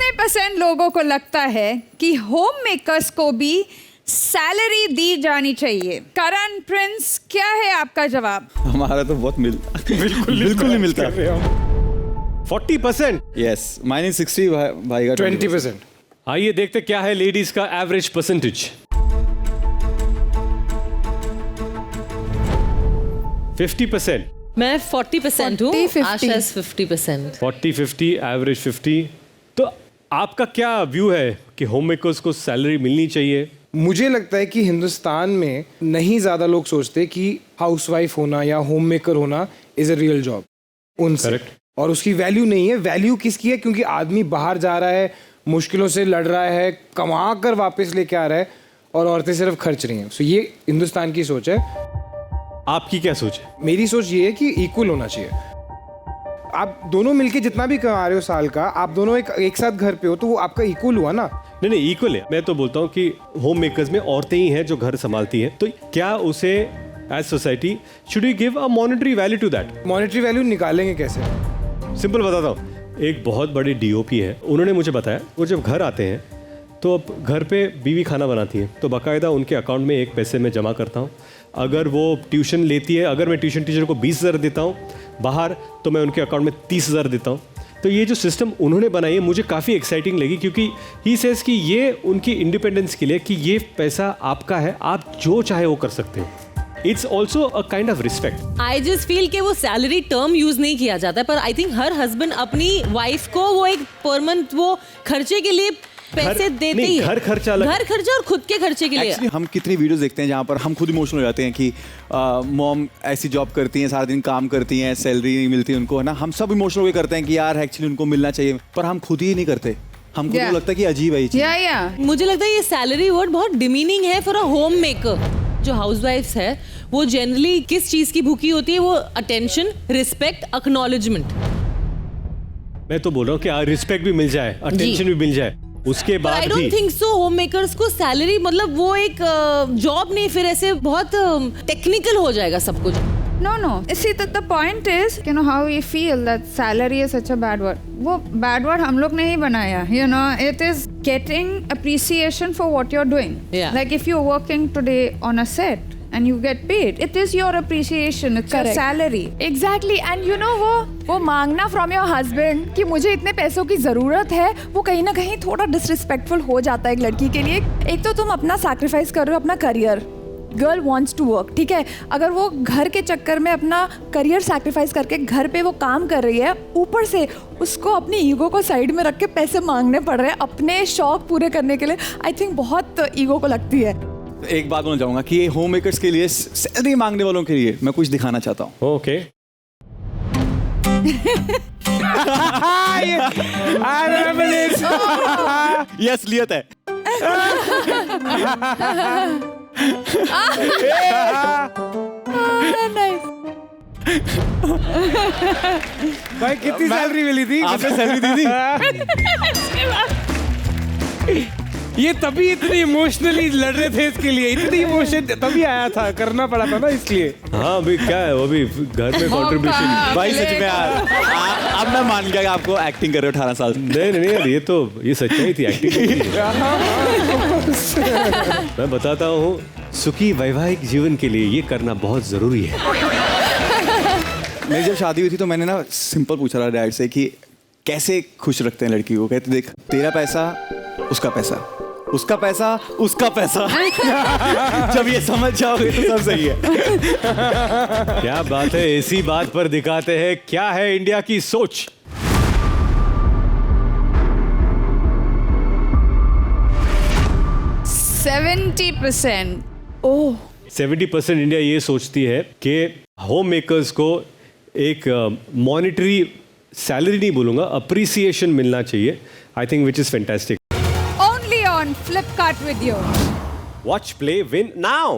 कितने % लोगों को लगता है कि होम मेकर्स को भी सैलरी दी जानी चाहिए? करण, प्रिंस, क्या है आपका जवाब? हमारा तो बहुत बिल्कुल नहीं मिलता। 40%। यस, माइनस 60 भाई का 20%। आइए देखते क्या है लेडीज का एवरेज परसेंटेज। 50%। मैं 40% हूँ, 40-50। आशा 50%। 40-50, एवरेज 50। तो आपका क्या व्यू है कि होम मेकर्स को सैलरी मिलनी चाहिए? मुझे लगता है कि हिंदुस्तान में नहीं ज़्यादा लोग सोचते कि हाउसवाइफ होना या होम मेकर होना इज़ अ रियल जॉब उनसे। Correct. और उसकी वैल्यू नहीं है। वैल्यू किसकी है? क्योंकि आदमी बाहर जा रहा है, मुश्किलों से लड़ रहा है, कमा कर वापस लेके आ रहा है, और औरतें सिर्फ खर्च रही हैं। सो ये हिंदुस्तान की सोच है। आपकी क्या सोच है? मेरी सोच ये है कि इक्वल होना चाहिए। आप दोनों मिलके जितना भी कमा रहे हो साल का, आप दोनों एक साथ घर पे हो, तो वो आपका इक्वल हुआ ना। नहीं, इक्वल है। मैं तो बोलता हूँ कि होम मेकर्स में औरतें ही हैं जो घर संभालती हैं, तो क्या उसे as society should we give a monetary value to that? Monetary value निकालेंगे कैसे? सिंपल बताता हूँ। एक बहुत बड़ी डीओपी है, उन्होंने मुझे बताया वो जब घर आते हैं तो अब घर पे बीवी खाना बनाती है तो बाकायदा उनके अकाउंट में एक पैसे में जमा करता हूँ। अगर वो ट्यूशन लेती है, अगर मैं ट्यूशन टीचर को 20,000 देता हूँ बाहर, तो मैं उनके अकाउंट में 30,000 देता हूँ। तो ये जो सिस्टम उन्होंने बनाई है मुझे काफ़ी एक्साइटिंग लगी, क्योंकि ही सेज कि ये उनकी इंडिपेंडेंस के लिए कि ये पैसा आपका है, आप जो चाहे वो कर सकते हो। It's also a kind of respect. I just feel कि वो सैलरी टर्म यूज नहीं किया जाता है, पर आई थिंक हर हस्बैंड अपनी वाइफ को वो एक पर मंथ वो खर्चे के लिए पैसे देते ही है। घर खर्चा अलग, घर खर्चा और खुद के खर्चे के लिए। एक्चुअली हम कितनी वीडियोस देखते हैं जहाँ पर हम खुद इमोशनल हो जाते हैं कि मॉम ऐसी जॉब करती हैं, सारा दिन काम करती हैं, सैलरी नहीं मिलती उनको, है ना। हम सब इमोशनल होकर करते हैं कि यार एक्चुअली उनको मिलना चाहिए, पर हम खुद ही नहीं करते। हमको तो लगता है कि अजीब है ये चीज़। या मुझे लगता है ये सैलरी वर्ड बहुत डिमीनिंग है फॉर अ होम मेकर। जो हाउसवाइफ्स है वो जनरली किस चीज की भूखी होती है? वो अटेंशन, रिस्पेक्ट, एक्नॉलेजमेंट। मैं तो बोल रहा हूँ कि रिस्पेक्ट भी मिल जाए, अटेंशन भी मिल जाए, उसके बाद I don't think so home makers को सैलरी मतलब वो एक जॉब नहीं, फिर ऐसे बहुत टेक्निकल हो जाएगा सब कुछ। No. See, the point is, you know, how we feel that salary is such a bad word. वो bad word हम लोग ने ही बनाया. You know, it is getting appreciation for what you're doing. Yeah. Like if you're working today on a set and you get paid, it is your appreciation. It's your salary. Exactly. And you know वो मांगना from your husband कि मुझे इतने पैसों की ज़रूरत है, वो कहीं ना कहीं थोड़ा disrespectful हो जाता है एक लड़की के लिए। एक तो तुम अपना sacrifice कर रहे हो, अपना career. Girl wants to work, ठीक है। अगर वो घर के चक्कर में अपना करियर सैक्रिफाइस करके घर पे वो काम कर रही है, ऊपर से उसको अपनी ईगो को साइड में रख के पैसे मांगने पड़ रहे हैं अपने शौक पूरे करने के लिए, आई थिंक बहुत ईगो को लगती है। एक बात बोलना चाहूँगा कि होम मेकर्स के लिए, सैलरी मांगने वालों के लिए मैं कुछ दिखाना चाहता हूँ। ओके। ये असलियत है। भाई कितनी सैलरी मिली थी? आपने सैलरी दी थी? ये तभी इतनी इमोशनली लड़ रहे थे इसके लिए, इतनी इमोशन तभी आया था, करना पड़ा था ना इसलिए। हाँ अभी क्या है, वो भी घर में कंट्रीब्यूशन। भाई सच में यार, अब मैं मान गया कि आपको एक्टिंग कर रहे हो 18 साल। नहीं यार, ये सच्चाई थी, एक्टिंग। मैं बताता हूँ, सुखी वैवाहिक जीवन के लिए ये करना बहुत जरूरी है। मेरी जब शादी हुई थी तो मैंने ना सिंपल पूछा था डैड से कि कैसे खुश रखते हैं लड़की को। कहते देख, तेरा पैसा उसका पैसा, उसका पैसा उसका पैसा। जब ये समझ जाओगे तो सब सही है। क्या बात है, इसी बात पर दिखाते हैं क्या है इंडिया की सोच। ओह 70% इंडिया ये सोचती है कि होम मेकर्स को एक मॉनेटरी सैलरी नहीं बोलूंगा, अप्रिसिएशन मिलना चाहिए। I think which is fantastic. Only on Flipkart Video. Watch, play, win now.